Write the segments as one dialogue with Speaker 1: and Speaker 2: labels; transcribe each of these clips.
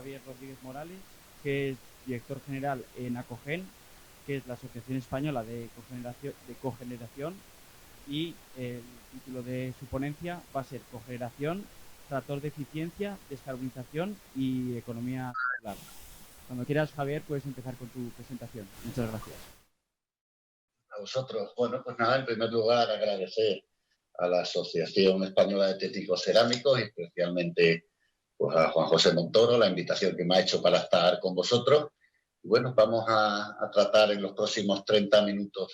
Speaker 1: Javier Rodríguez Morales, que es director general en ACOGEN, que es la Asociación Española de Cogeneración, y el título de su ponencia va a ser Cogeneración, tractor de eficiencia, descarbonización y economía circular. Cuando quieras, Javier, puedes empezar con tu presentación. Muchas gracias.
Speaker 2: A vosotros. Bueno, pues nada, en primer lugar agradecer a la Asociación Española de Técnicos Cerámicos y especialmente pues, a Juan José Montoro la invitación que me ha hecho para estar con vosotros. Y bueno, vamos a tratar en los próximos 30 minutos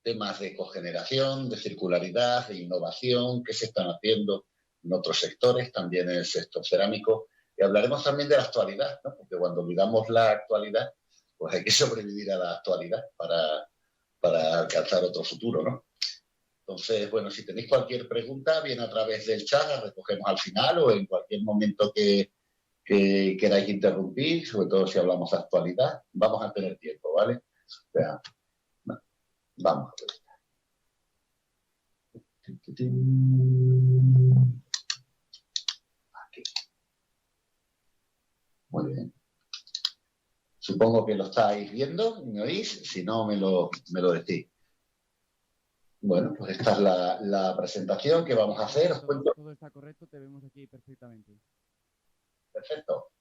Speaker 2: temas de cogeneración, de circularidad, de innovación, qué se están haciendo en otros sectores, también en el sector cerámico. Y hablaremos también de la actualidad, ¿no? Porque cuando olvidamos la actualidad, pues hay que sobrevivir a la actualidad para alcanzar otro futuro, ¿no? Entonces, bueno, si tenéis cualquier pregunta, bien a través del chat, la recogemos al final o en cualquier momento que queráis interrumpir, sobre todo si hablamos de actualidad, vamos a tener tiempo, ¿vale? O sea, vamos a ver. Aquí. Muy bien. Supongo que lo estáis viendo, ¿me oís? Si no, me lo decís. Bueno, pues esta es la presentación que vamos a hacer. Os cuento.
Speaker 1: Todo está correcto, te vemos aquí perfectamente.
Speaker 2: Perfecto.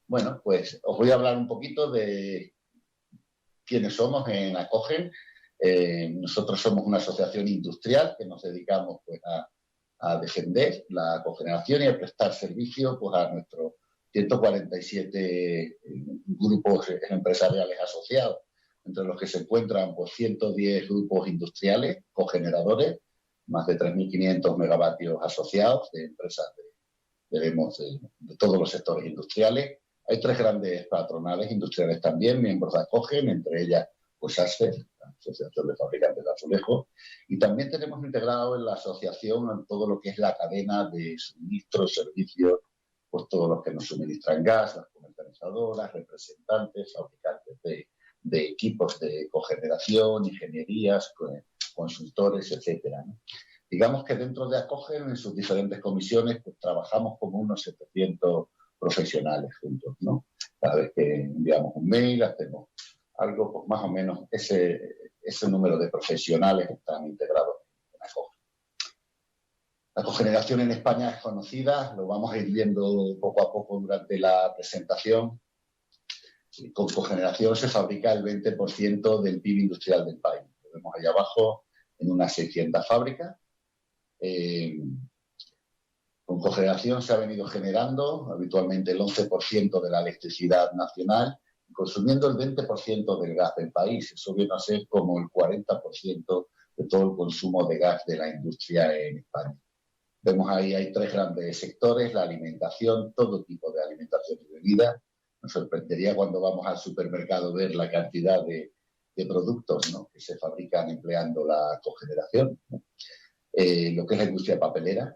Speaker 2: Bueno, pues os voy a hablar un poquito de quiénes somos en ACOGEN. Nosotros somos una asociación industrial que nos dedicamos pues, a defender la cogeneración y a prestar servicio pues, a nuestros 147 grupos empresariales asociados, entre los que se encuentran pues, 110 grupos industriales cogeneradores, más de 3.500 megavatios asociados de empresas de todos los sectores industriales. Hay 3 grandes patronales industriales también, miembros de ACOGEN, entre ellas pues ASFE, la Asociación de Fabricantes de Azulejos, y también tenemos integrado en la asociación en todo lo que es la cadena de suministros, servicios, pues todos los que nos suministran gas, las comercializadoras, representantes, fabricantes de equipos de cogeneración, ingenierías, consultores, etcétera, ¿no? Digamos que dentro de ACOGEN, en sus diferentes comisiones, pues trabajamos como unos 700 profesionales juntos, ¿no? Cada vez que enviamos un mail, hacemos algo, pues más o menos ese número de profesionales están integrados en ACOGEN. La cogeneración en España es conocida, lo vamos a ir viendo poco a poco durante la presentación. Con cogeneración se fabrica el 20% del PIB industrial del país. Lo vemos ahí abajo en unas 600 fábricas. Con cogeneración se ha venido generando habitualmente el 11% de la electricidad nacional, consumiendo el 20% del gas del país. Eso viene a ser como el 40% de todo el consumo de gas de la industria en España. Vemos ahí, hay 3 grandes sectores: la alimentación, todo tipo de alimentación y bebida. Nos sorprendería cuando vamos al supermercado ver la cantidad de productos, ¿no?, que se fabrican empleando la cogeneración, ¿no? Lo que es la industria papelera,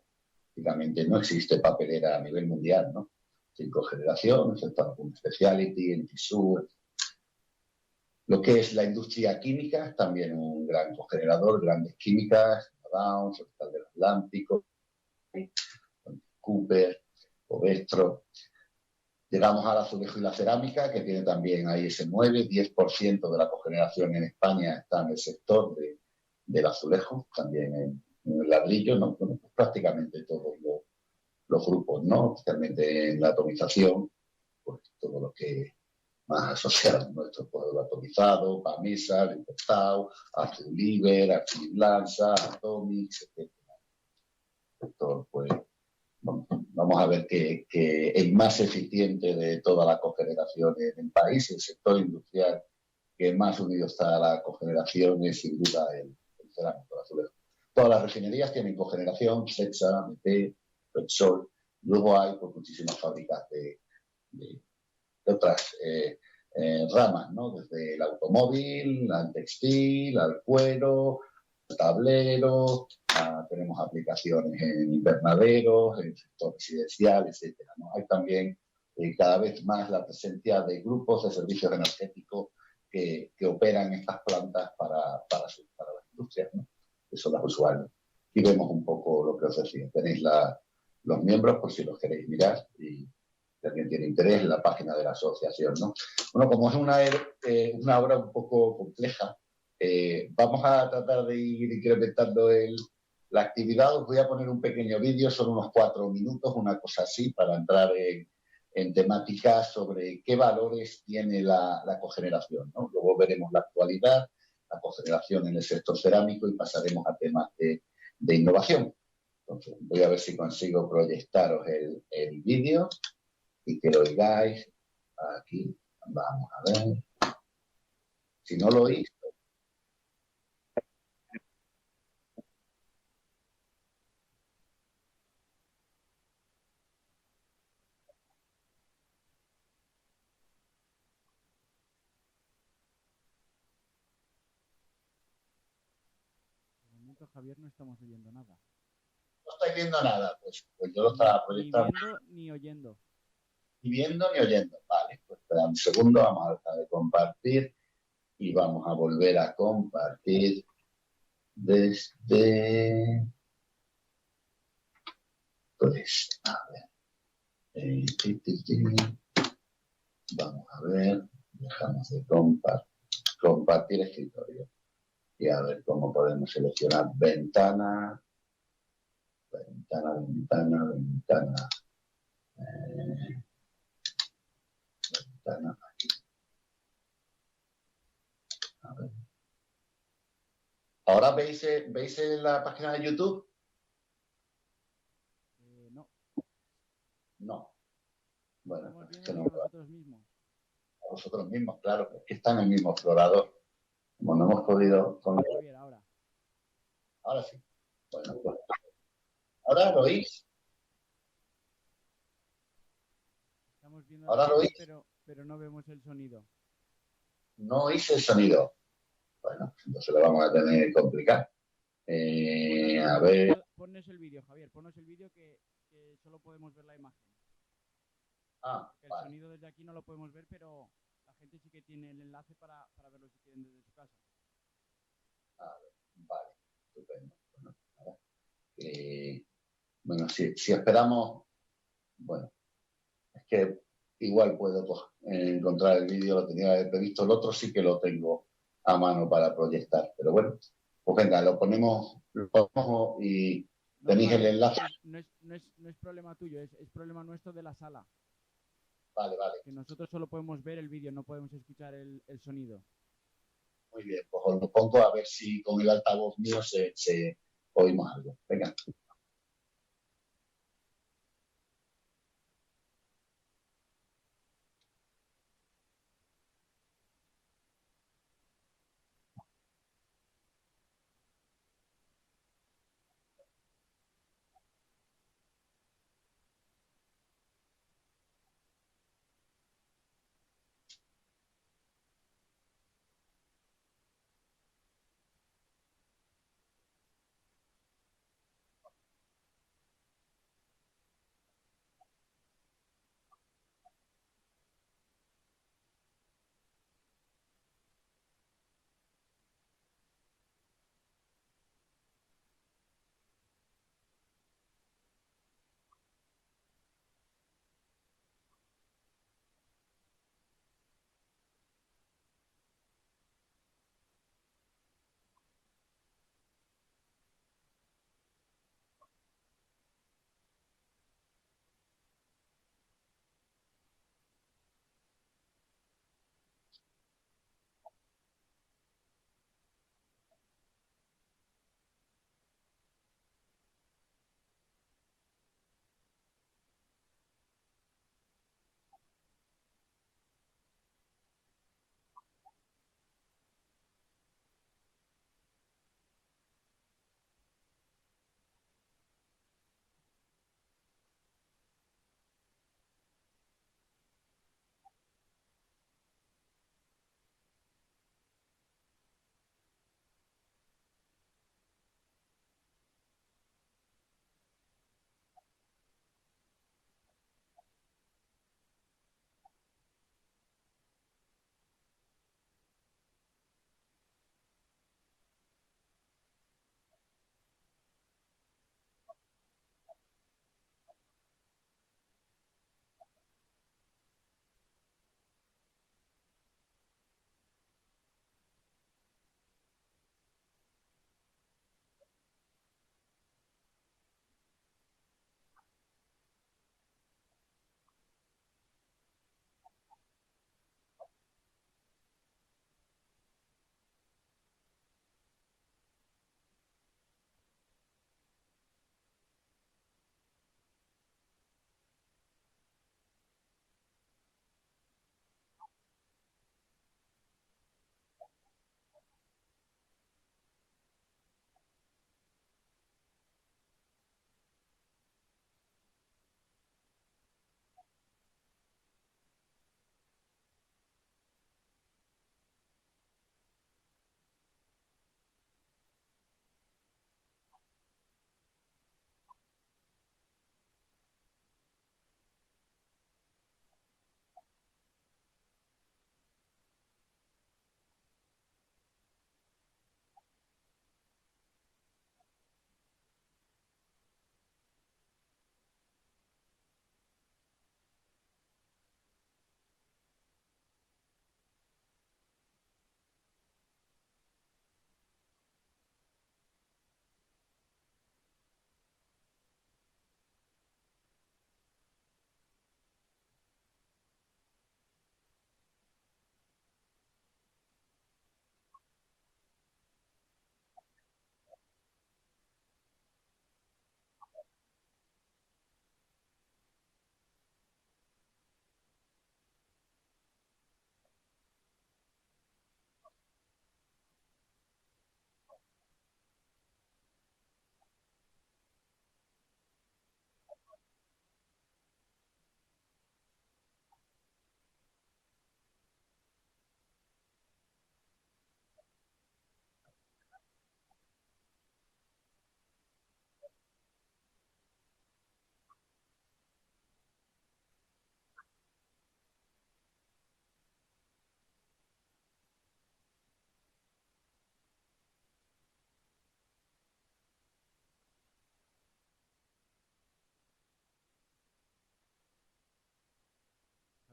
Speaker 2: prácticamente no existe papelera a nivel mundial, ¿no?, sin cogeneración, excepto algún specialty, en Tissue. Lo que es la industria química, también un gran cogenerador, grandes químicas, Dow, Hospital del Atlántico, Cooper, Ovestro. Llegamos al azulejo y la cerámica, que tiene también ahí ese 9-10% de la cogeneración en España está en el sector del azulejo, también en el ladrillo, ¿no? Bueno, pues prácticamente todos los grupos, ¿no? Especialmente en la atomización, pues todo lo que más asociado a nuestro pueblo atomizado, Pamesa, Libertad, Azuliver, Archiblanza, Atomics, etc. Sector, pues, vamos a ver que el más eficiente de toda la cogeneración en el país, el sector industrial que más unido está a la cogeneración, es sin duda el cerámico, el azulejo. Todas las refinerías tienen cogeneración, Cepsa, BP, Repsol. Luego hay pues, muchísimas fábricas de otras ramas, ¿no? Desde el automóvil, al textil, al cuero, al tablero. Tenemos aplicaciones en invernaderos, en el sector residencial, etcétera, ¿no? Hay también cada vez más la presencia de grupos de servicios energéticos que operan estas plantas para las industrias, ¿no?, que son las usuarios. Y vemos un poco lo que os decía. Tenéis los miembros por si los queréis mirar y si alguien tiene interés, en la página de la asociación, ¿no? Bueno, como es una obra un poco compleja, vamos a tratar de ir incrementando la actividad. Os voy a poner un pequeño vídeo, son unos 4 minutos, una cosa así, para entrar en temáticas sobre qué valores tiene la cogeneración, ¿no? Luego veremos la actualidad, la cogeneración en el sector cerámico y pasaremos a temas de innovación. Entonces, voy a ver si consigo proyectaros el vídeo y que lo oigáis. Aquí, vamos a ver. Si no lo oís,
Speaker 1: De momento, Javier, no estamos oyendo nada.
Speaker 2: no estáis viendo nada, pues yo lo
Speaker 1: Ni,
Speaker 2: estaba
Speaker 1: ni
Speaker 2: proyectando.
Speaker 1: viendo ni oyendo.
Speaker 2: Ni viendo ni oyendo. Vale, pues espera un segundo, vamos a dejar de compartir y vamos a volver a compartir desde... Pues, a ver. Vamos a ver, dejamos de compartir escritorio y a ver cómo podemos seleccionar ventana, ventana, ventana, aquí. A ver. ¿Ahora veis la página de YouTube?
Speaker 1: No.
Speaker 2: No. Bueno,
Speaker 1: Estamos
Speaker 2: pues es que no.
Speaker 1: viéndonos nosotros mismos.
Speaker 2: Vosotros mismos, claro, es que está en el mismo explorador. Como no hemos podido...
Speaker 1: Javier, ahora.
Speaker 2: Ahora sí. Bueno, pues ahora lo oís.
Speaker 1: Estamos viendo a
Speaker 2: Ahora lo
Speaker 1: Javier,
Speaker 2: oís.
Speaker 1: pero no vemos el sonido.
Speaker 2: No oís el sonido. Bueno, entonces lo vamos a tener complicado. A ver.
Speaker 1: Ponnos el vídeo, Javier. Ponnos el vídeo que solo podemos ver la imagen. El
Speaker 2: Vale.
Speaker 1: sonido desde aquí no lo podemos ver, pero la gente sí que tiene el enlace para verlo si quieren desde su casa.
Speaker 2: Vale, estupendo. Bueno, si esperamos, bueno, es que igual puedo encontrar el vídeo, lo tenía previsto, el otro sí que lo tengo a mano para proyectar, pero bueno, pues venga, lo ponemos y
Speaker 1: No,
Speaker 2: tenéis el
Speaker 1: Javier,
Speaker 2: enlace.
Speaker 1: no es problema tuyo, es problema nuestro de la sala.
Speaker 2: Vale,
Speaker 1: Que nosotros solo podemos ver el vídeo, no podemos escuchar el sonido.
Speaker 2: muy bien, pues os lo pongo a ver si con el altavoz mío se oímos algo. Venga.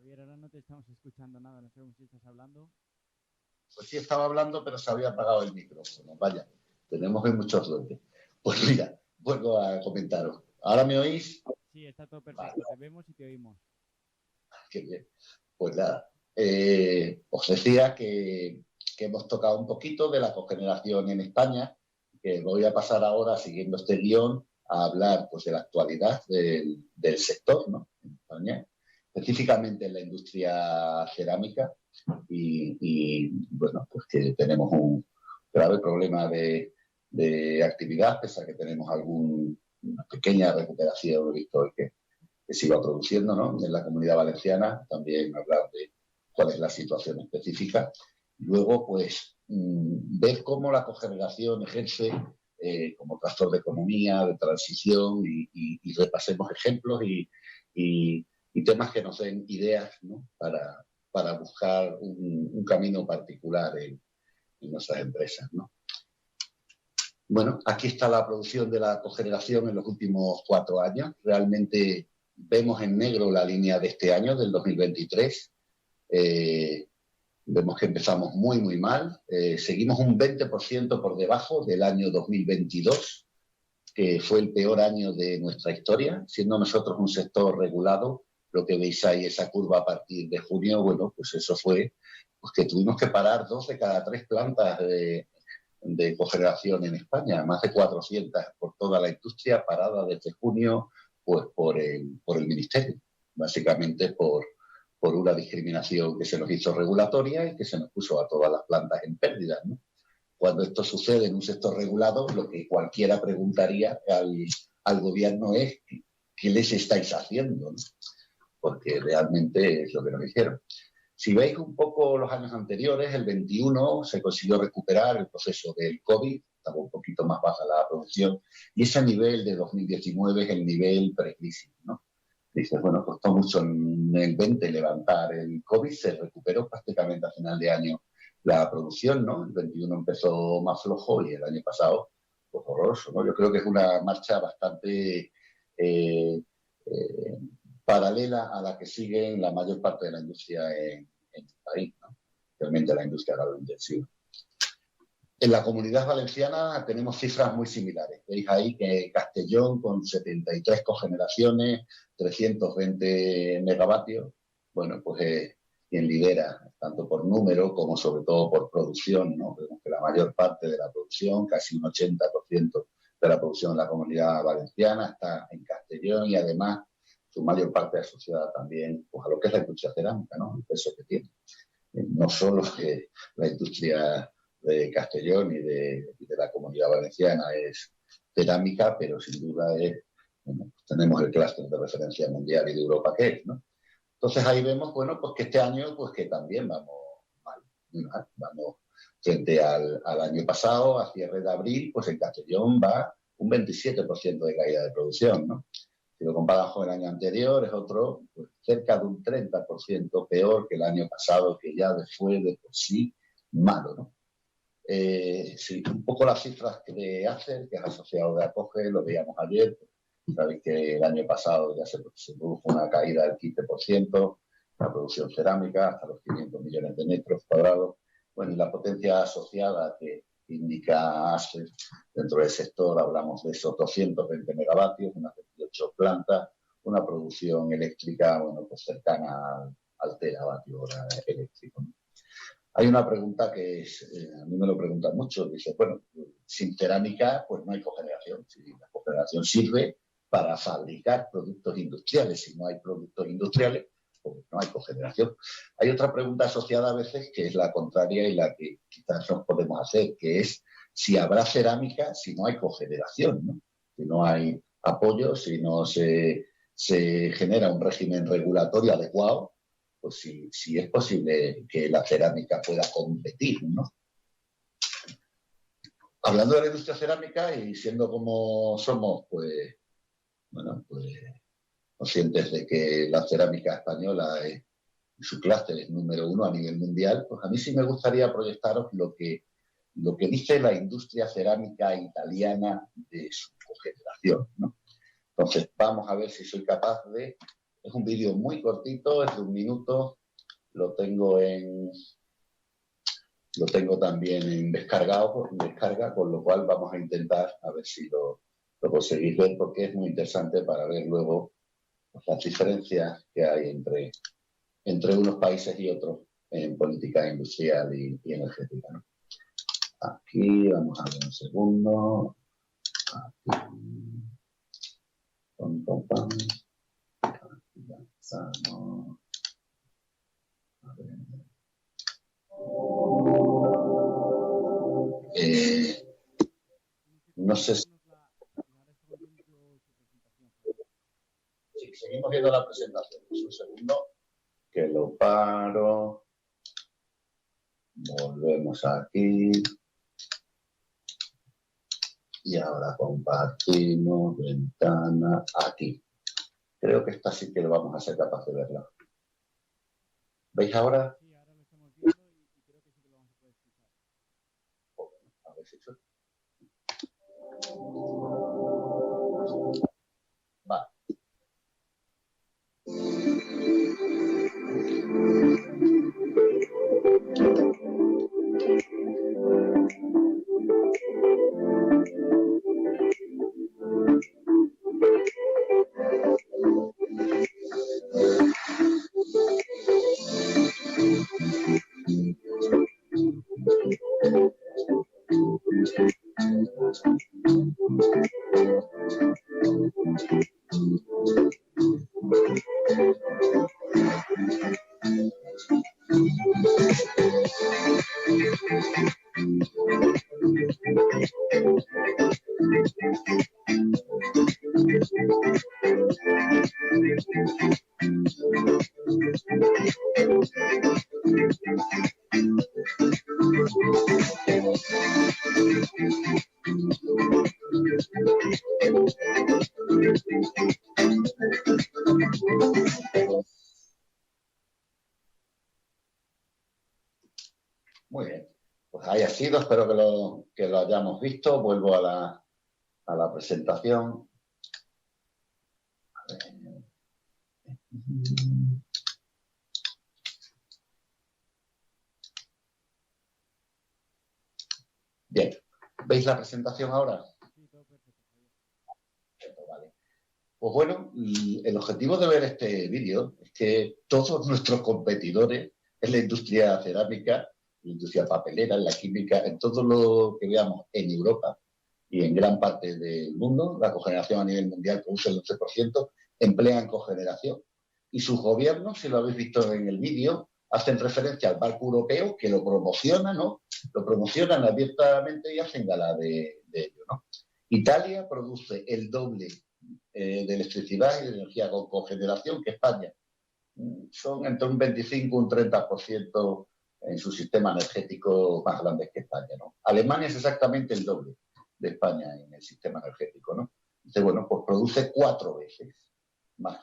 Speaker 1: Javier, ahora no te estamos escuchando nada, no sabemos si estás hablando.
Speaker 2: Pues sí, estaba hablando, pero se había apagado el micrófono. Vaya, tenemos hoy mucha suerte. Pues mira, vuelvo a comentaros. ¿Ahora me oís?
Speaker 1: Sí, está todo
Speaker 2: Vale,
Speaker 1: perfecto, te vemos y te oímos.
Speaker 2: qué bien. Pues nada, os decía que hemos tocado un poquito de la cogeneración en España, que voy a pasar ahora, siguiendo este guión, a hablar pues, de la actualidad del sector, ¿no? En España, específicamente en la industria cerámica, bueno, pues que tenemos un grave problema de actividad, pese a que tenemos alguna pequeña recuperación, he visto hoy que se iba produciendo, ¿no? En la Comunidad Valenciana, también hablar de cuál es la situación específica. Luego, pues, ver cómo la cogeneración ejerce como tractor de economía, de transición, y repasemos ejemplos y temas que nos den ideas, ¿no? Para buscar un camino particular en nuestras empresas, ¿no? Bueno, aquí está la producción de la cogeneración en los últimos 4 años. Realmente vemos en negro la línea de este año, del 2023. Vemos que empezamos muy, muy mal. Seguimos un 20% por debajo del año 2022, que fue el peor año de nuestra historia, siendo nosotros un sector regulado. Lo que veis ahí, esa curva a partir de junio, bueno, pues eso fue pues que tuvimos que parar 2 de cada 3 plantas de cogeneración en España, más de 400 por toda la industria, parada desde junio pues por el Ministerio, básicamente por una discriminación que se nos hizo regulatoria y que se nos puso a todas las plantas en pérdidas, ¿no? Cuando esto sucede en un sector regulado, lo que cualquiera preguntaría al gobierno es ¿qué les estáis haciendo? ¿No? Porque realmente es lo que nos dijeron. Si veis un poco los años anteriores, el 21 se consiguió recuperar el proceso del COVID, estaba un poquito más baja la producción, y ese nivel de 2019 es el nivel precrisis, ¿no? Dices, bueno, costó mucho en el 20 levantar el COVID, se recuperó prácticamente a final de año la producción, ¿no? El 21 empezó más flojo y el año pasado, pues horroroso, ¿no? Yo creo que es una marcha bastante eh, paralela a la que sigue en la mayor parte de la industria en el país, ¿no? Realmente la industria agrointensiva. En la Comunidad Valenciana tenemos cifras muy similares. Veis ahí que Castellón, con 73 cogeneraciones, 320 megavatios, bueno, pues es quien lidera, tanto por número como sobre todo por producción, ¿no? Vemos que la mayor parte de la producción, casi un 80% de la producción de la Comunidad Valenciana está en Castellón, y además su mayor parte asociada también pues, a lo que es la industria cerámica, ¿no? El peso que tiene. No solo que la industria de Castellón y de la Comunidad Valenciana es cerámica, pero sin duda bueno, tenemos el clúster de referencia mundial y de Europa que es, ¿no? Entonces ahí vemos, bueno, pues que este año, pues que también vamos mal, vamos frente al año pasado, a cierre de abril, pues en Castellón va un 27% de caída de producción, ¿no? Si lo comparas con el año anterior, es otro, pues cerca de un 30% peor que el año pasado, que ya fue de por sí malo, ¿no? Sí, un poco las cifras de ACER, que es asociado de Acoge, lo veíamos ayer. Sabéis que el año pasado ya se produjo una caída del 15%, la producción cerámica hasta los 500 millones de metros cuadrados. Bueno, y la potencia asociada que indica ACER dentro del sector, hablamos de esos 220 megavatios, unas 28 plantas, una producción eléctrica, bueno, pues cercana al teravatio hora eléctrico, ¿no? Hay una pregunta que a mí me lo preguntan mucho, dice, bueno, sin cerámica pues no hay cogeneración. Si la cogeneración sirve para fabricar productos industriales, si no hay productos industriales, pues no hay cogeneración. Hay otra pregunta asociada a veces que es la contraria y la que quizás nos podemos hacer, que es si habrá cerámica si no hay cogeneración, ¿no? Si no hay apoyo, si no se genera un régimen regulatorio adecuado, pues si es posible que la cerámica pueda competir, ¿no? Hablando de la industria cerámica y siendo como somos, pues, bueno, pues conscientes de que la cerámica española su clúster es número 1 a nivel mundial, pues a mí sí me gustaría proyectaros lo que dice la industria cerámica italiana de su cogeneración, ¿no? Entonces, vamos a ver si soy capaz de Es un vídeo muy cortito, es de 1 minuto. Lo tengo también en descarga, con lo cual vamos a intentar a ver si lo conseguís ver, porque es muy interesante para ver luego las diferencias que hay entre unos países y otros en política industrial y energética, ¿no? Aquí, vamos a ver un segundo. Aquí. Aquí ya estamos. A ver. No sé si... Sí, seguimos viendo la presentación. Un segundo, que lo paro. Volvemos aquí. Y ahora compartimos ventana aquí. Creo que esta sí que lo vamos a ser capaces de verla. ¿Veis ahora?
Speaker 1: Sí, ahora lo estamos viendo y creo que sí que lo vamos a poder escuchar.
Speaker 2: A ver si suena. Vale. Muy bien, pues ahí ha sido, espero que lo hayamos visto. Vuelvo a la presentación. A ver. Bien, ¿veis la presentación ahora?
Speaker 1: Sí, todo perfecto.
Speaker 2: Vale. Pues bueno, el objetivo de ver este vídeo es que todos nuestros competidores en la industria cerámica, en la industria papelera, en la química, en todo lo que veamos en Europa y en gran parte del mundo, la cogeneración a nivel mundial produce el 11%, emplean cogeneración. Y sus gobiernos, si lo habéis visto en el vídeo, hacen referencia al barco europeo que lo promociona, ¿no? Lo promocionan abiertamente y hacen gala de ello, ¿no? Italia produce el doble de electricidad y de energía con cogeneración que España. Son entre un 25 y un 30% en su sistema energético más grandes que España, ¿no? Alemania es exactamente el doble de España en el sistema energético, ¿no? Entonces, bueno, pues produce 4 veces más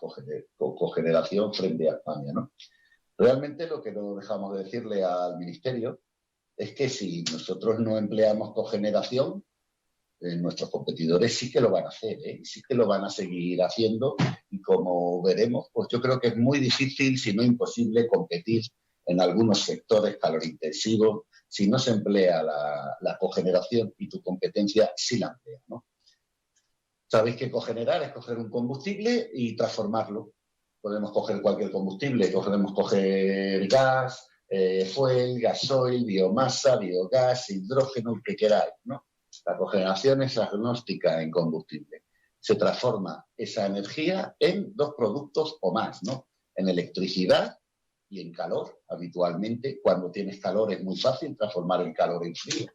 Speaker 2: cogeneración frente a España, ¿no? Realmente lo que no dejamos de decirle al Ministerio es que si nosotros no empleamos cogeneración, nuestros competidores sí que lo van a hacer, sí que lo van a seguir haciendo, y como veremos, pues yo creo que es muy difícil, si no imposible, competir en algunos sectores calorintensivos si no se emplea la cogeneración y tu competencia sí la emplea, ¿no? Sabéis que cogenerar es coger un combustible y transformarlo. Podemos coger cualquier combustible, podemos coger gas, fuel, gasoil, biomasa, biogás, hidrógeno, el que queráis, ¿no? La cogeneración es agnóstica en combustible. Se transforma esa energía en 2 productos o más, ¿no? En electricidad y en calor. Habitualmente, cuando tienes calor es muy fácil transformar el calor en frío.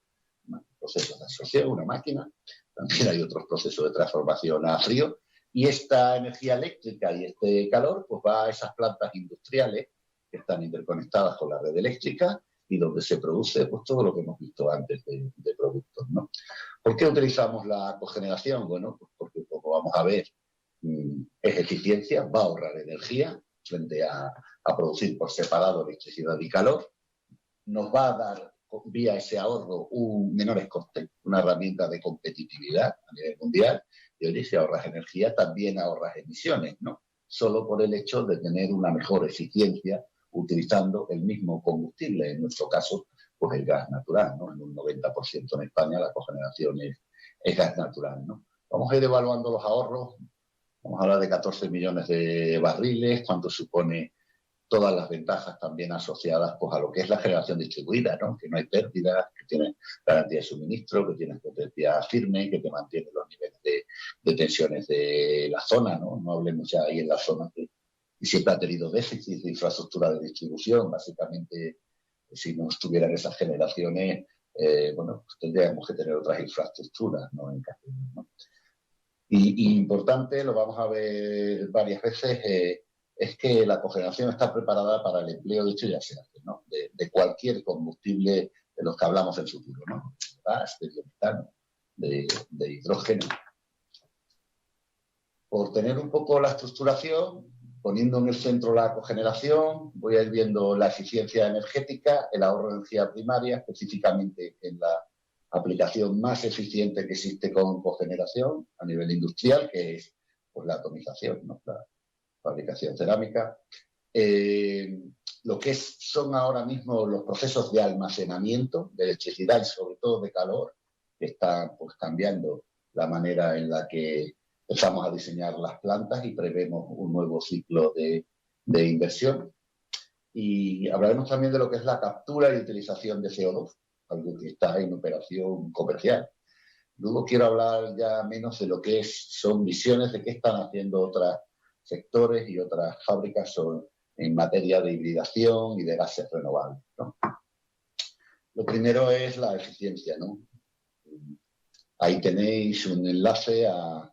Speaker 2: Procesos de absorción, una máquina. También hay otros procesos de transformación a frío. Y esta energía eléctrica y este calor pues va a esas plantas industriales que están interconectadas con la red eléctrica y donde se produce pues todo lo que hemos visto antes de productos, ¿no? ¿Por qué utilizamos la cogeneración? Bueno, pues porque, como vamos a ver, es eficiencia, va a ahorrar energía frente a producir por separado electricidad y calor. Nos va a dar, vía ese ahorro, menores costes, una herramienta de competitividad a nivel mundial. Y oye, si ahorras energía, también ahorras emisiones, ¿no? solo por el hecho de tener una mejor eficiencia utilizando el mismo combustible, en nuestro caso, pues el gas natural, ¿no? En un 90% en España la cogeneración es gas natural, ¿no? Vamos a ir evaluando los ahorros, vamos a hablar de 14 millones de barriles, cuánto supone todas las ventajas también asociadas pues, a lo que es la generación distribuida, ¿no? Que no hay pérdidas, que tiene garantía de suministro, que tiene potencia firme, que te mantiene los niveles de tensiones de la zona, ¿no? No hablemos ya ahí en la zona que siempre ha tenido déficit de infraestructura de distribución. Básicamente, si no estuvieran esas generaciones, bueno, pues tendríamos que tener otras infraestructuras, ¿no? En Castellón, ¿no? Y importante, lo vamos a ver varias veces, es que la cogeneración está preparada para el empleo, de hecho ya se hace, ¿no? De cualquier combustible de los que hablamos en el futuro, ¿no? De gas, de biometano, de hidrógeno. Por tener un poco la estructuración, poniendo en el centro la cogeneración, voy a ir viendo la eficiencia energética, el ahorro de energía primaria, específicamente en la aplicación más eficiente que existe con cogeneración a nivel industrial, que es pues, la atomización, ¿no? La fabricación cerámica. Lo que son ahora mismo los procesos de almacenamiento de electricidad y sobre todo de calor, que están pues, cambiando la manera en la que empezamos a diseñar las plantas y prevemos un nuevo ciclo de inversión. Y hablaremos también de lo que es la captura y utilización de CO2, algo que está en operación comercial. Luego quiero hablar ya menos de lo que son visiones de qué están haciendo otros sectores y otras fábricas en materia de hibridación y de gases renovables, ¿no? Lo primero es la eficiencia, ¿no? Ahí tenéis un enlace a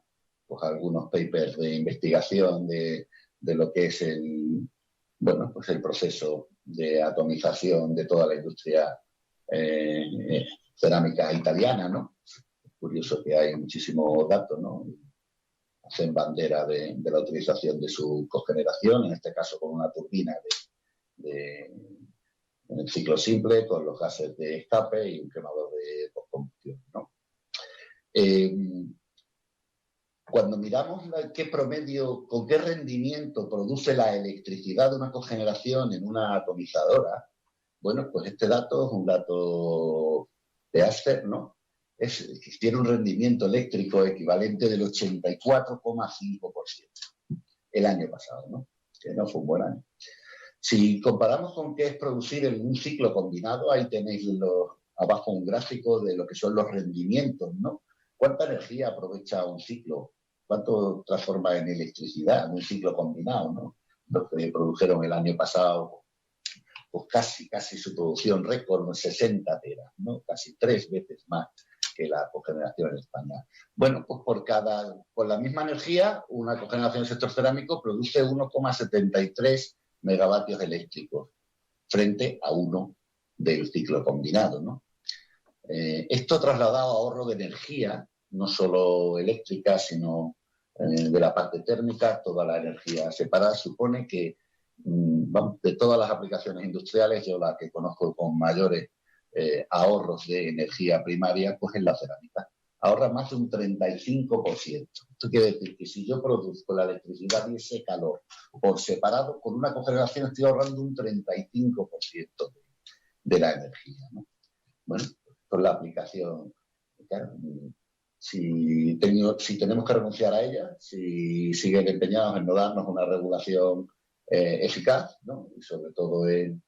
Speaker 2: pues, algunos papers de investigación de lo que es bueno, pues el proceso de atomización de toda la industria cerámica italiana, ¿no? Es curioso que hay muchísimos datos, ¿no? Hacen bandera de la utilización de su cogeneración, en este caso con una turbina en el ciclo simple, con los gases de escape y un quemador de postcombustión, ¿no? Cuando miramos qué promedio, con qué rendimiento produce la electricidad de una cogeneración en una atomizadora, bueno, pues este dato es un dato de Aster, ¿no? Tiene un rendimiento eléctrico equivalente del 84,5% el año pasado, ¿no? Que no fue un buen año. Si comparamos con qué es producir en un ciclo combinado, ahí tenéis abajo un gráfico de lo que son los rendimientos, ¿no? ¿Cuánta energía aprovecha un ciclo? ¿Cuánto transforma en electricidad en un ciclo combinado, ¿no? Lo que produjeron el año pasado, pues casi su producción récord, 60 teras, ¿no? Casi 3 veces más que la cogeneración en España. Bueno, pues por la misma energía, una cogeneración del sector cerámico produce 1,73 megavatios eléctricos frente a 1 del ciclo combinado, ¿no? Esto trasladado a ahorro de energía, no solo eléctrica, sino de la parte térmica, toda la energía separada, supone que de todas las aplicaciones industriales, yo la que conozco con mayores ahorros de energía primaria, pues es la cerámica. Ahorra más de un 35%. Esto quiere decir que si yo produzco la electricidad y ese calor por separado, con una cogeneración estoy ahorrando un 35% de la energía, ¿no? Bueno, con la aplicación, claro, si tenemos que renunciar a ella, si siguen empeñados en no darnos una regulación eficaz, ¿no? Y sobre todo en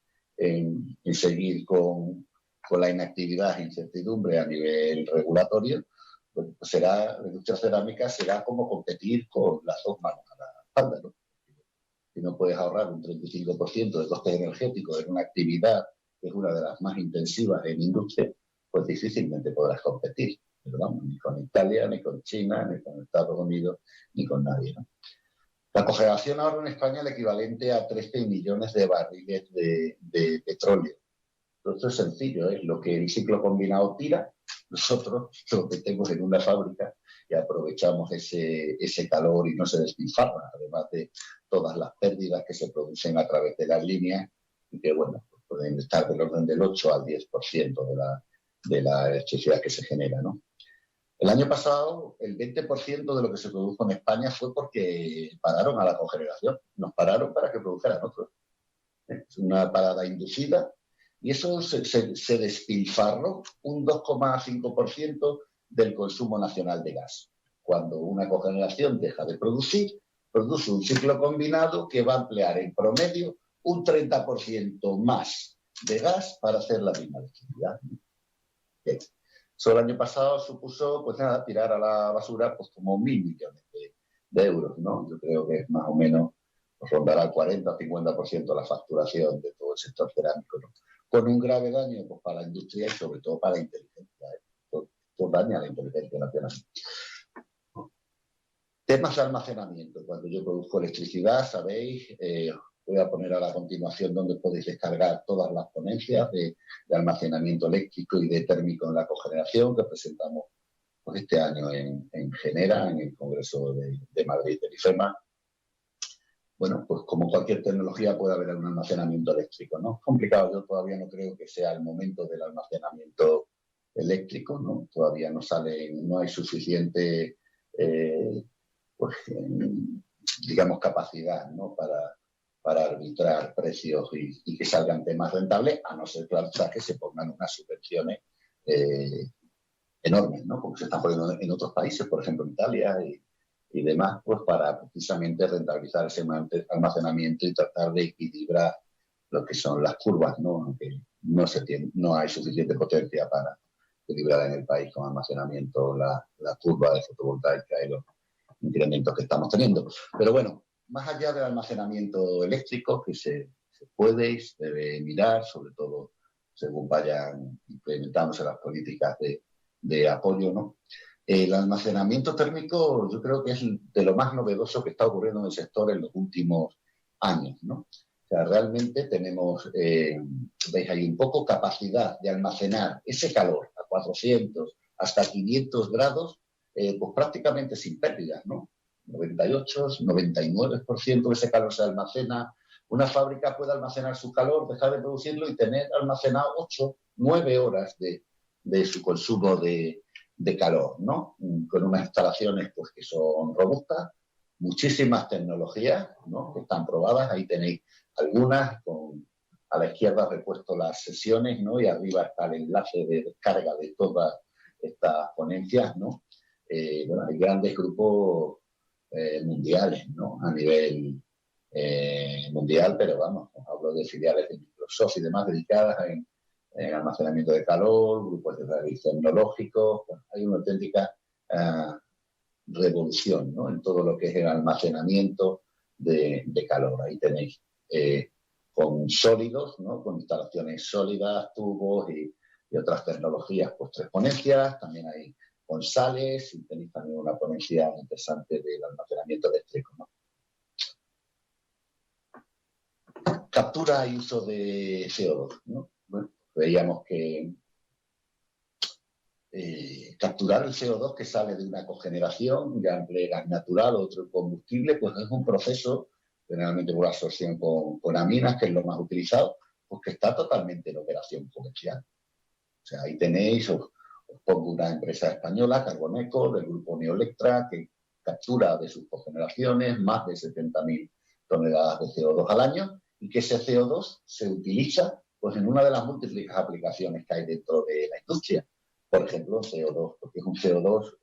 Speaker 2: seguir con la inactividad e incertidumbre a nivel regulatorio, pues la industria cerámica será como competir con las dos manos a la espalda, ¿no? Si no puedes ahorrar un 35% de costes energéticos en una actividad que es una de las más intensivas en industria, pues difícilmente podrás competir, ¿verdad? Ni con Italia, ni con China, ni con Estados Unidos, ni con nadie, ¿no? La cogeneración ahorra en España el equivalente a 13 millones de barriles de petróleo. Pero esto es sencillo, es lo que el ciclo combinado tira, nosotros lo metemos en una fábrica y aprovechamos ese calor y no se despilfarra, además de todas las pérdidas que se producen a través de las líneas y que, bueno, pues pueden estar del orden del 8 al 10% de la electricidad que se genera, ¿no? El año pasado, el 20% de lo que se produjo en España fue porque pararon a la cogeneración. Nos pararon para que produjeran otros. Es una parada inducida y eso se despilfarró un 2,5% del consumo nacional de gas. Cuando una cogeneración deja de producir, produce un ciclo combinado que va a emplear en promedio un 30% más de gas para hacer la misma electricidad. Eso el año pasado supuso, pues nada, tirar a la basura pues como 1.000 millones de euros, ¿no? Yo creo que más o menos pues, rondará el 40 o 50% la facturación de todo el sector cerámico, ¿no? Con un grave daño pues, para la industria y sobre todo para la inteligencia. Esto daña la inteligencia nacional. Temas de almacenamiento. Cuando yo produzco electricidad, sabéis, voy a poner a la continuación donde podéis descargar todas las ponencias de almacenamiento eléctrico y de térmico en la cogeneración que presentamos pues, este año en Genera, en el Congreso de Madrid del IFEMA. Bueno, pues como cualquier tecnología puede haber un almacenamiento eléctrico, ¿no? Es complicado, yo todavía no creo que sea el momento del almacenamiento eléctrico, ¿no? Todavía no hay suficiente, pues, digamos, capacidad, ¿no? Para arbitrar precios y que salgan temas rentables, a no ser, claro, que se pongan unas subvenciones enormes, ¿no? Como se están poniendo en otros países, por ejemplo en Italia y demás, pues para precisamente rentabilizar ese almacenamiento y tratar de equilibrar lo que son las curvas, ¿no? Aunque no hay suficiente potencia para equilibrar en el país con almacenamiento la curva de fotovoltaica y los incrementos que estamos teniendo. Pero bueno, más allá del almacenamiento eléctrico, que se puede y se debe mirar, sobre todo según vayan implementándose las políticas de apoyo, ¿no? El almacenamiento térmico yo creo que es de lo más novedoso que está ocurriendo en el sector en los últimos años, ¿no? O sea, realmente tenemos, veis ahí un poco, capacidad de almacenar ese calor a 400 hasta 500 grados, pues prácticamente sin pérdidas, ¿no? 98, 99% de ese calor se almacena. Una fábrica puede almacenar su calor, dejar de producirlo y tener almacenado 8, 9 horas de su consumo de calor, ¿no? Con unas instalaciones pues, que son robustas, muchísimas tecnologías, ¿no? Que están probadas, ahí tenéis algunas, a la izquierda he puesto las sesiones, ¿no? Y arriba está el enlace de descarga de todas estas ponencias, ¿no? Bueno, hay grandes grupos mundiales, ¿no? A nivel mundial, pero vamos, hablo de filiales de Microsoft y demás dedicadas en almacenamiento de calor, grupos de redes tecnológicos. Bueno, hay una auténtica revolución, ¿no? En todo lo que es el almacenamiento de calor. Ahí tenéis con sólidos, ¿no? Con instalaciones sólidas, tubos y otras tecnologías, pues 3 ponencias. También hay con sales y tenéis también una ponencia interesante del almacenamiento eléctrico, ¿no? Captura y uso de CO2, ¿no? Bueno, veíamos que capturar el CO2 que sale de una cogeneración, ya entre gas natural o otro combustible, pues es un proceso, generalmente por absorción con aminas, que es lo más utilizado, pues que está totalmente en operación comercial. O sea, ahí tenéis, os pongo una empresa española, Carboneco, del grupo Neoelectra, que captura de sus cogeneraciones más de 70.000 toneladas de CO2 al año y que ese CO2 se utiliza pues, en una de las múltiples aplicaciones que hay dentro de la industria. Por ejemplo, CO2, porque es un CO2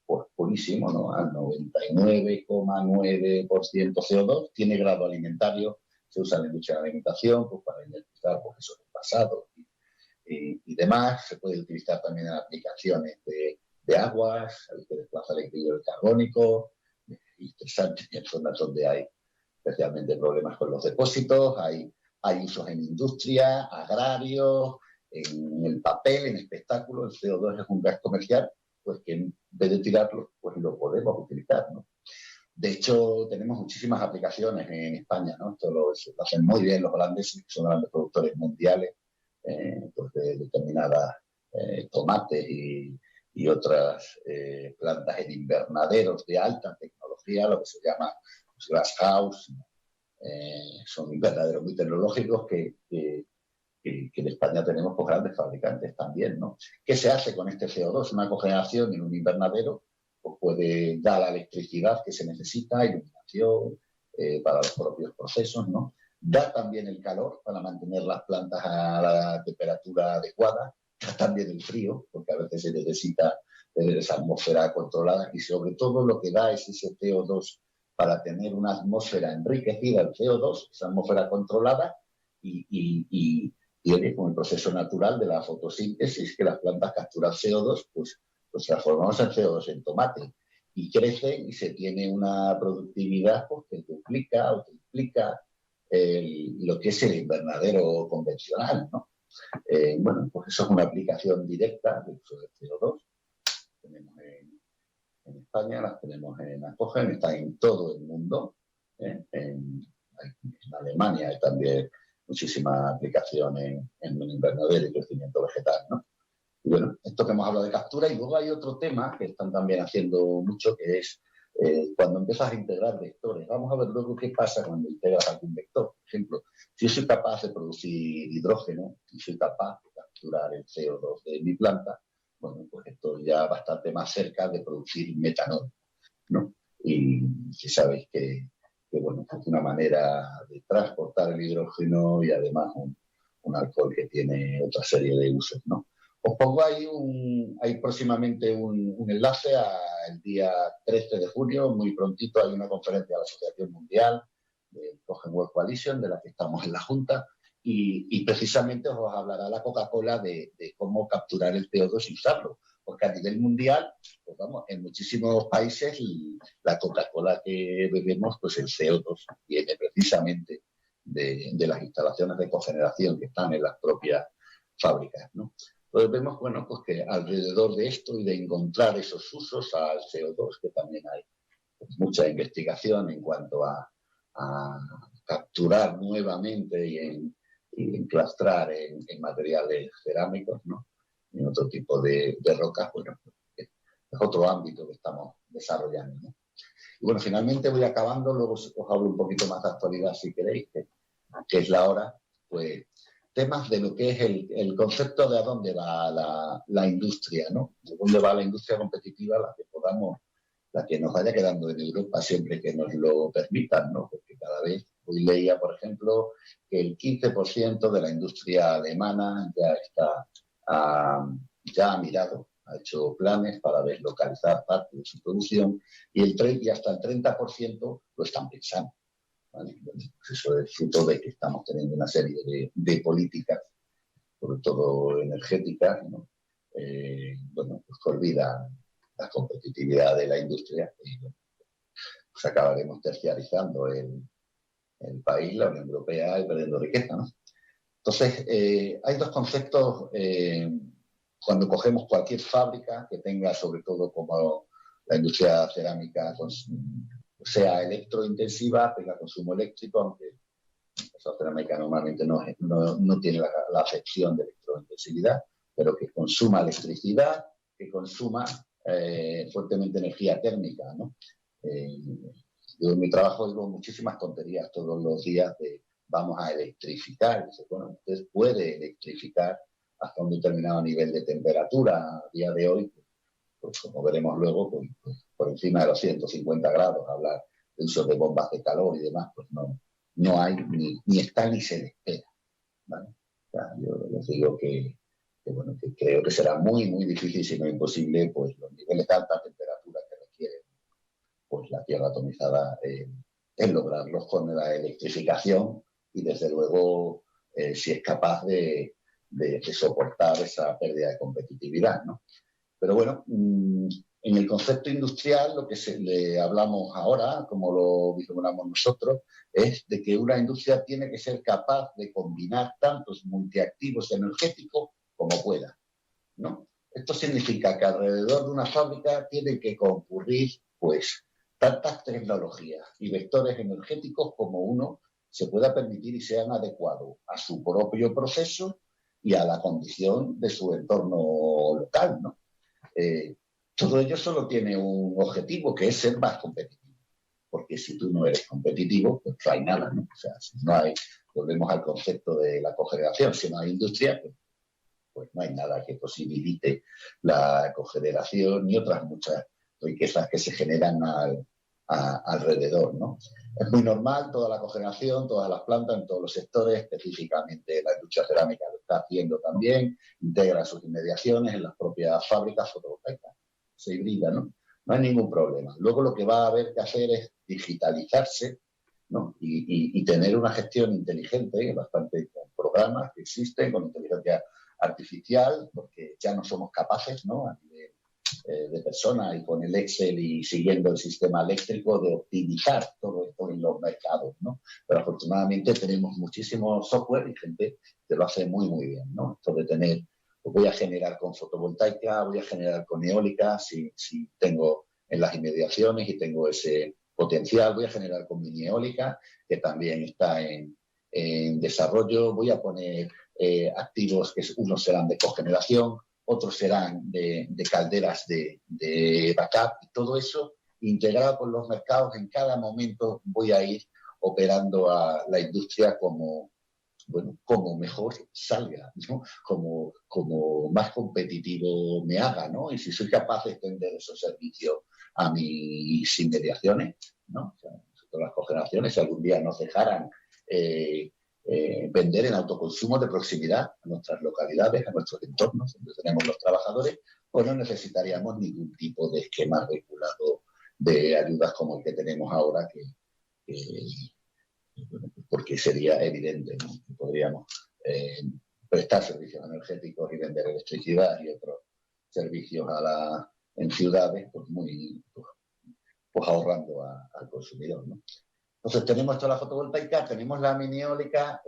Speaker 2: pues purísimo, ¿no? Al 99,9% CO2, tiene grado alimentario, se usa en la industria de la alimentación pues, para identificar pues, esos envasados y demás. Se puede utilizar también en aplicaciones de aguas, que desplaza el equilibrio carbónico, interesante en zonas donde hay especialmente problemas con los depósitos, hay usos en industria, agrarios, en el papel, en espectáculos. El CO2 es un gas comercial, pues que en vez de tirarlo, pues lo podemos utilizar, ¿no? De hecho, tenemos muchísimas aplicaciones en España, ¿no? Esto lo hacen muy bien los holandeses, que son grandes productores mundiales, pues de determinadas tomates y otras plantas en invernaderos de alta tecnología, lo que se llama glass house. Son invernaderos muy tecnológicos que que en España tenemos pues, grandes fabricantes también, ¿no? ¿Qué se hace con este CO2? Una cogeneración en un invernadero pues puede dar la electricidad que se necesita, iluminación para los propios procesos, ¿no? Da también el calor para mantener las plantas a la temperatura adecuada, da también el frío, porque a veces se necesita tener esa atmósfera controlada y sobre todo lo que da es ese CO2 para tener una atmósfera enriquecida, el CO2, esa atmósfera controlada y tiene como el proceso natural de la fotosíntesis que las plantas capturan CO2, pues transformamos el CO2 en tomate y crece y se tiene una productividad pues, que duplica o triplica lo que es el invernadero convencional, ¿no? Bueno, pues eso es una aplicación directa del uso del CO2. Tenemos en España, las tenemos en Acogen, está en todo el mundo. En Alemania hay también muchísima aplicación en invernadero y crecimiento vegetal, ¿no? Y bueno, esto que hemos hablado de captura, y luego hay otro tema que están también haciendo mucho, que es cuando empiezas a integrar vectores. Vamos a ver luego qué pasa cuando integras algún vector. Por ejemplo, si yo soy capaz de producir hidrógeno y soy capaz de capturar el CO2 de mi planta, bueno, pues estoy ya bastante más cerca de producir metanol, ¿no? Y si sabéis que bueno, es una manera de transportar el hidrógeno y además un alcohol que tiene otra serie de usos, ¿no? Os pongo ahí hay próximamente un enlace al día 13 de junio, muy prontito hay una conferencia de la Asociación Mundial de Cogen World Coalition, de la que estamos en la Junta, y precisamente os hablará la Coca-Cola de cómo capturar el CO2 y usarlo, porque a nivel mundial, pues vamos, en muchísimos países la Coca-Cola que bebemos, pues el CO2 viene precisamente de las instalaciones de cogeneración que están en las propias fábricas, ¿no? Entonces vemos, bueno, pues que alrededor de esto y de encontrar esos usos al CO2, que también hay pues, mucha investigación en cuanto a capturar nuevamente y enclastrar en materiales cerámicos, ¿no? En otro tipo de rocas, bueno, es otro ámbito que estamos desarrollando, ¿no? Y bueno, finalmente voy acabando, luego os hablo un poquito más de actualidad si queréis, que es la hora, pues temas de lo que es el concepto de a dónde va la industria, ¿no? De dónde va la industria competitiva, la que nos vaya quedando en Europa siempre que nos lo permitan, ¿no? Porque cada vez, hoy leía, por ejemplo, que el 15% de la industria alemana ya ha mirado, ha hecho planes para deslocalizar parte de su producción y hasta el 30% lo están pensando. ¿Vale? Pues eso es fruto de que estamos teniendo una serie de políticas, sobre todo energéticas, ¿no? Bueno, pues que olvidan la competitividad de la industria y bueno, pues acabaremos terciarizando el país, la Unión Europea y perdiendo riqueza, ¿no? Entonces, hay dos conceptos cuando cogemos cualquier fábrica que tenga, sobre todo como la industria cerámica, sea electrointensiva, tenga consumo eléctrico, aunque la cerámica normalmente no tiene la acepción de electrointensividad, pero que consuma electricidad, que consuma fuertemente energía térmica, ¿no? Yo en mi trabajo digo muchísimas tonterías todos los días de vamos a electrificar. Dice, bueno, usted puede electrificar hasta un determinado nivel de temperatura. A día de hoy, pues como veremos luego, pues, por encima de los 150 grados, hablar de uso de bombas de calor y demás, pues no hay, ni está ni se le espera, ¿vale? O sea, yo les digo bueno, que creo que será muy, muy difícil, si no imposible, pues los niveles de alta temperatura que requiere pues, la tierra atomizada en lograrlos con la electrificación y, desde luego, si es capaz de soportar esa pérdida de competitividad, ¿no? Pero bueno, en el concepto industrial, lo que le hablamos ahora, como lo vislumbramos nosotros, es de que una industria tiene que ser capaz de combinar tantos multiactivos energéticos como pueda, ¿no? Esto significa que alrededor de una fábrica tiene que concurrir, pues, tantas tecnologías y vectores energéticos como uno se pueda permitir y sean adecuados a su propio proceso y a la condición de su entorno local, ¿no? Todo ello solo tiene un objetivo, que es ser más competitivo. Porque que si tú no eres competitivo, pues no hay nada, ¿no? O sea, si no hay, volvemos al concepto de la cogeneración, si no hay industria, pues no hay nada que posibilite la cogeneración ni otras muchas riquezas que se generan alrededor, ¿no? Es muy normal toda la cogeneración, todas las plantas en todos los sectores, específicamente la industria cerámica lo está haciendo también, integra sus inmediaciones en las propias fábricas fotovoltaicas, se hibrida, ¿no? No hay ningún problema. Luego lo que va a haber que hacer es digitalizarse, ¿no? Y tener una gestión inteligente, bastante con programas que existen, con inteligencia artificial, porque ya no somos capaces, ¿no? A nivel de persona y con el Excel y siguiendo el sistema eléctrico de optimizar todo esto en los mercados, ¿no? Pero afortunadamente tenemos muchísimo software y gente que lo hace muy, muy bien, ¿no? Esto de tener, pues voy a generar con fotovoltaica, voy a generar con eólica, si tengo en las inmediaciones y tengo ese potencial, voy a generar con mini eólica, que también está en desarrollo, voy a poner activos que unos serán de cogeneración, otros serán de calderas de backup, y todo eso integrado con los mercados. En cada momento voy a ir operando a la industria como mejor salga, ¿no? Como más competitivo me haga, ¿no? Y si soy capaz de extender esos servicios a mis inmediaciones, ¿no? O sea, nosotros las cogeneraciones, si algún día nos dejaran vender en autoconsumo de proximidad a nuestras localidades, a nuestros entornos donde tenemos los trabajadores, pues no necesitaríamos ningún tipo de esquema regulado de ayudas como el que tenemos ahora, porque sería evidente, ¿no? Que podríamos prestar servicios energéticos y vender electricidad y otros servicios en ciudades, pues ahorrando al consumidor, ¿no? Entonces tenemos toda la fotovoltaica, tenemos la mini eólica.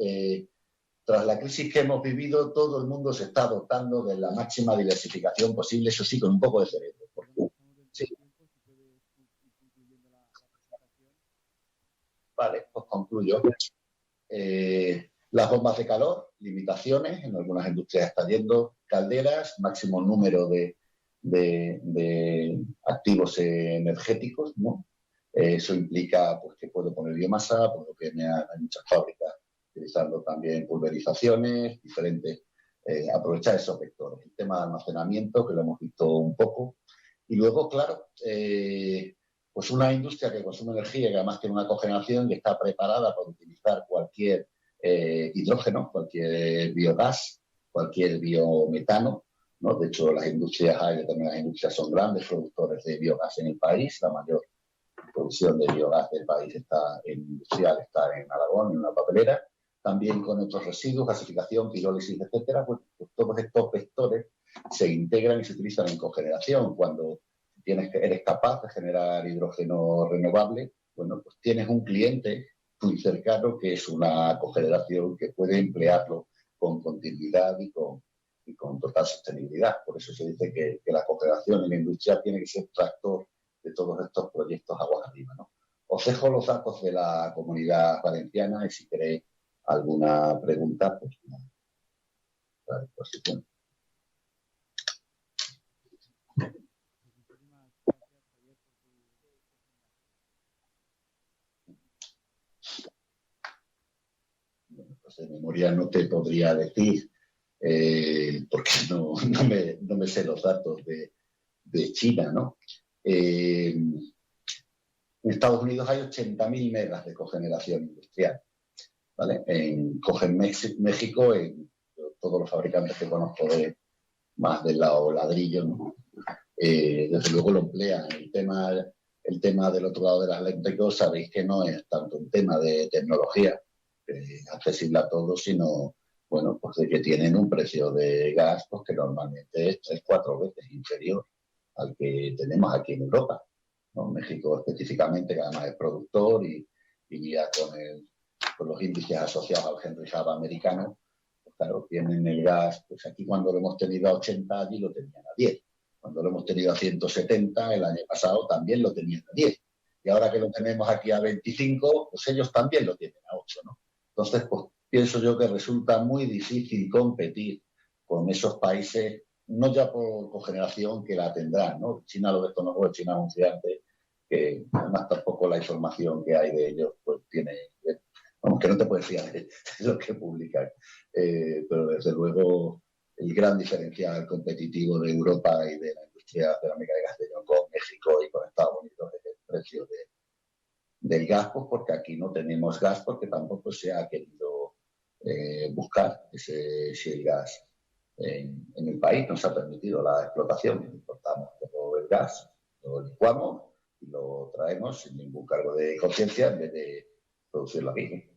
Speaker 2: Tras la crisis que hemos vivido, todo el mundo se está dotando de la máxima diversificación posible, eso sí, con un poco de cerebro. Sí. Vale, pues concluyo. Las bombas de calor, limitaciones, en algunas industrias está yendo, calderas, máximo número de activos energéticos, ¿no? Eso implica pues, que puedo poner biomasa, por lo que hay muchas fábricas utilizando también pulverizaciones, diferentes, aprovechar esos vectores. El tema de almacenamiento, que lo hemos visto un poco. Y luego, claro, pues una industria que consume energía y que además tiene una cogeneración y está preparada para utilizar cualquier hidrógeno, cualquier biogás, cualquier biometano, ¿no? De hecho, las industrias también las industrias son grandes productores de biogás en el país. La mayor producción de biogás del país está en Aragón, en una papelera. También con otros residuos, gasificación, pirólisis, etcétera. Pues todos estos vectores se integran y se utilizan en cogeneración. Cuando eres capaz de generar hidrógeno renovable, bueno, pues tienes un cliente muy cercano que es una cogeneración que puede emplearlo con continuidad y con total sostenibilidad. Por eso se dice que la cogeneración en la industria tiene que ser tractor de todos estos proyectos aguas arriba, ¿no? Os dejo los datos de la Comunidad Valenciana y si queréis alguna pregunta, pues a disposición. Pues de memoria no te podría decir, porque no me sé los datos de China, ¿no? En Estados Unidos hay 80.000 megas de cogeneración industrial, ¿vale? Cogen México, todos los fabricantes que conozco más del lado ladrillo, ¿no? Desde luego lo emplean. El tema del otro lado de las eléctricos, sabéis que no es tanto un tema de tecnología accesible a todos, sino, bueno, pues de que tienen un precio de gas pues que normalmente es 3-4 veces inferior al que tenemos aquí en Europa, ¿no? México específicamente, que además es productor y ya con los índices asociados al Henry Hub americano, pues claro, tienen el gas, pues aquí cuando lo hemos tenido a 80, allí lo tenían a 10. Cuando lo hemos tenido a 170, el año pasado también lo tenían a 10. Y ahora que lo tenemos aquí a 25, pues ellos también lo tienen a 8, ¿no? Entonces, pues pienso yo que resulta muy difícil competir con esos países, no ya por cogeneración que la tendrán, ¿no? China lo desconozco, China es un gigante que además tampoco la información que hay de ellos pues tiene, aunque no te puedes fiar de lo que publican, pero desde luego el gran diferencial competitivo de Europa y de la industria cerámica de Castellón con México y con Estados Unidos es el precio del gas, pues porque aquí no tenemos gas porque tampoco se ha querido buscar ese shale gas en el país, no se ha permitido la explotación, importamos todo el gas, lo licuamos y lo traemos sin ningún cargo de conciencia en vez de producirlo aquí.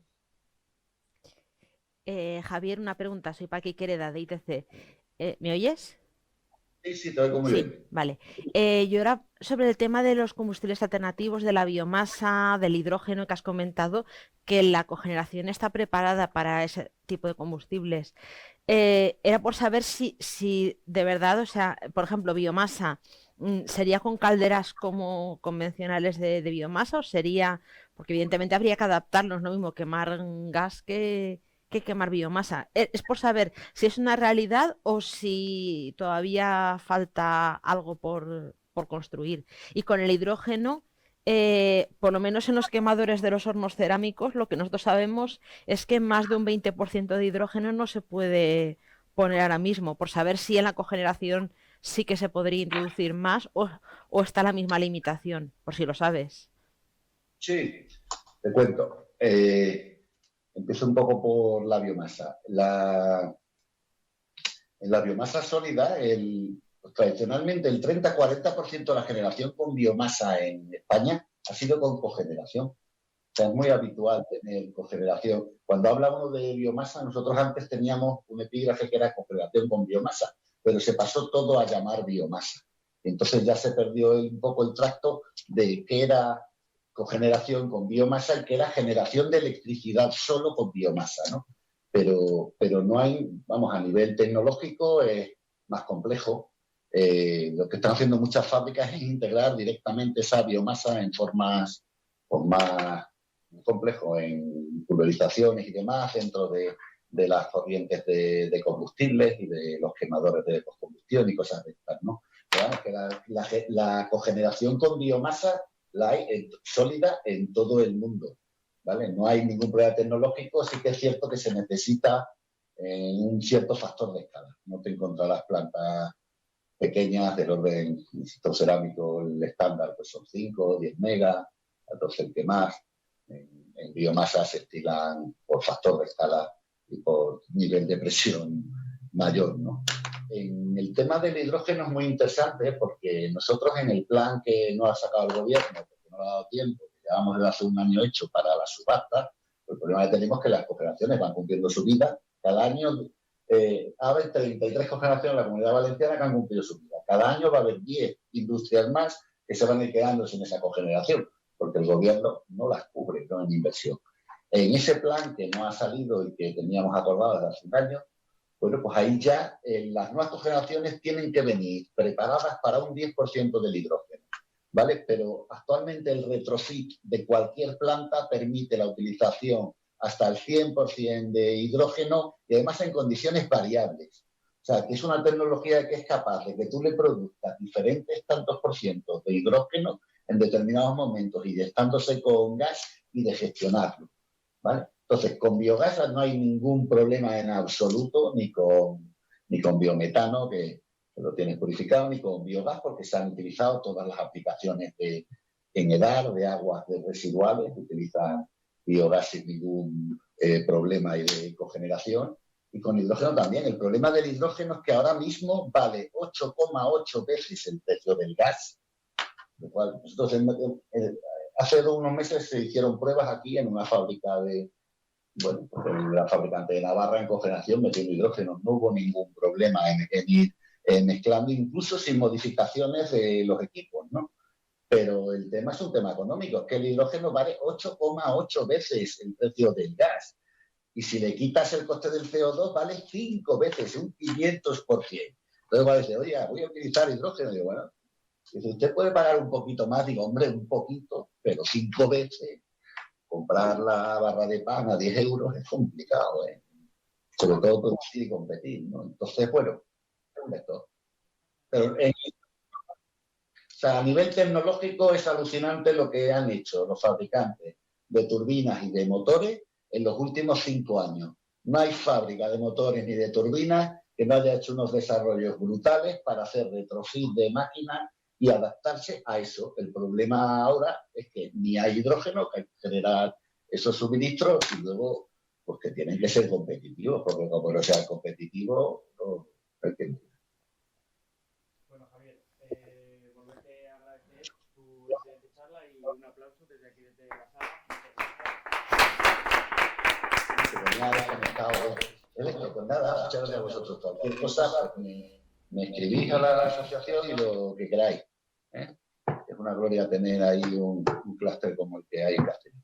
Speaker 3: Javier, una pregunta, soy Paqui Quereda de ITC. ¿Me oyes?
Speaker 2: Sí, sí, te oigo muy
Speaker 3: Sí,
Speaker 2: bien.
Speaker 3: vale. Yo era sobre el tema de los combustibles alternativos, de la biomasa, del hidrógeno que has comentado, que la cogeneración está preparada para ese tipo de combustibles. Era por saber si de verdad, o sea, por ejemplo, biomasa, ¿sería con calderas como convencionales de biomasa o sería, porque evidentemente habría que adaptarlos, no mismo quemar gas que quemar biomasa? Es por saber si es una realidad o si todavía falta algo por construir. Y con el hidrógeno, por lo menos en los quemadores de los hornos cerámicos, lo que nosotros sabemos es que más de un 20% de hidrógeno no se puede poner ahora mismo, por saber si en la cogeneración sí que se podría introducir más o está la misma limitación, por si lo sabes.
Speaker 2: Sí, te cuento. Empiezo un poco por la biomasa. En la biomasa sólida, pues, tradicionalmente el 30-40% de la generación con biomasa en España ha sido con cogeneración. O sea, es muy habitual tener cogeneración. Cuando hablamos de biomasa, nosotros antes teníamos un epígrafe que era cogeneración con biomasa, pero se pasó todo a llamar biomasa. Entonces ya se perdió un poco el tracto de qué era cogeneración con biomasa y qué era generación de electricidad solo con biomasa, ¿no? Pero no hay, vamos, a nivel tecnológico es más complejo. Lo que están haciendo muchas fábricas es integrar directamente esa biomasa en formas pues, más complejo en pulverizaciones y demás dentro de las corrientes de combustibles y de los quemadores de postcombustión y cosas de estas, ¿no? Pero vamos, que la cogeneración con biomasa la hay sólida en todo el mundo, ¿vale? No hay ningún problema tecnológico, sí que es cierto que se necesita un cierto factor de escala. No te encontrarás plantas pequeñas del orden cerámico, el estándar pues son 5 o 10 megas, entonces el que más. En biomasa se estilan por factor de escala y por nivel de presión mayor, ¿no? En el tema del hidrógeno es muy interesante porque nosotros en el plan que nos ha sacado el gobierno, porque no ha dado tiempo, que llevamos desde hace un año hecho para la subasta, el problema que tenemos es que las cooperaciones van cumpliendo su vida. Cada año va a haber 33 cooperaciones en la Comunidad Valenciana que han cumplido su vida. Cada año va a haber 10 industrias más que se van a ir quedando sin esa cogeneración, porque el gobierno no las cubre, no en inversión. En ese plan que no ha salido y que teníamos acordado desde hace un año, bueno, pues ahí ya las nuevas cogeneraciones tienen que venir preparadas para un 10% del hidrógeno, ¿vale? Pero actualmente el retrofit de cualquier planta permite la utilización hasta el 100% de hidrógeno y además en condiciones variables. O sea, que es una tecnología que es capaz de que tú le produzcas diferentes tantos por ciento de hidrógeno en determinados momentos y estándose con gas y de gestionarlo, ¿vale? Entonces, con biogás no hay ningún problema en absoluto, ni con biometano, que lo tienes purificado, ni con biogás, porque se han utilizado todas las aplicaciones en EDAR, de aguas residuales, que utilizan biogás sin ningún problema de cogeneración. Y con hidrógeno también. El problema del hidrógeno es que ahora mismo vale 8,8 veces el precio del gas. Lo cual, nosotros hace unos meses se hicieron pruebas aquí en una fábrica bueno, la fabricante de Navarra en cogeneración metiendo hidrógeno. No hubo ningún problema en ir mezclando, incluso sin modificaciones de los equipos, ¿no? Pero el tema es un tema económico, es que el hidrógeno vale 8,8 veces el precio del gas. Y si le quitas el coste del CO2, vale 5 veces, un 500%. Entonces va a decir, oye, voy a utilizar hidrógeno. Y digo, bueno, si usted puede pagar un poquito más, digo, hombre, un poquito, pero 5 veces. Comprar la barra de pan a 10 euros es complicado, ¿eh? Sobre todo producir y competir, ¿no? Entonces, bueno, es un vector. Pero sea, a nivel tecnológico es alucinante lo que han hecho los fabricantes de turbinas y de motores en los últimos 5 años. No hay fábrica de motores ni de turbinas que no haya hecho unos desarrollos brutales para hacer retrofit de máquinas y adaptarse a eso. El problema ahora es que ni hay hidrógeno, que hay que generar esos suministros y luego pues que tienen que ser competitivos, porque como no sean competitivos, no hay que...
Speaker 1: Bueno, Javier, volverte a agradecer tu excelente charla y un aplauso desde aquí, desde la sala.
Speaker 2: Pues nada, muchas gracias a vosotros. Cualquier cosa, pues me escribís a la asociación y lo que queráis. Es una gloria tener ahí un clúster como el que hay en Castellón.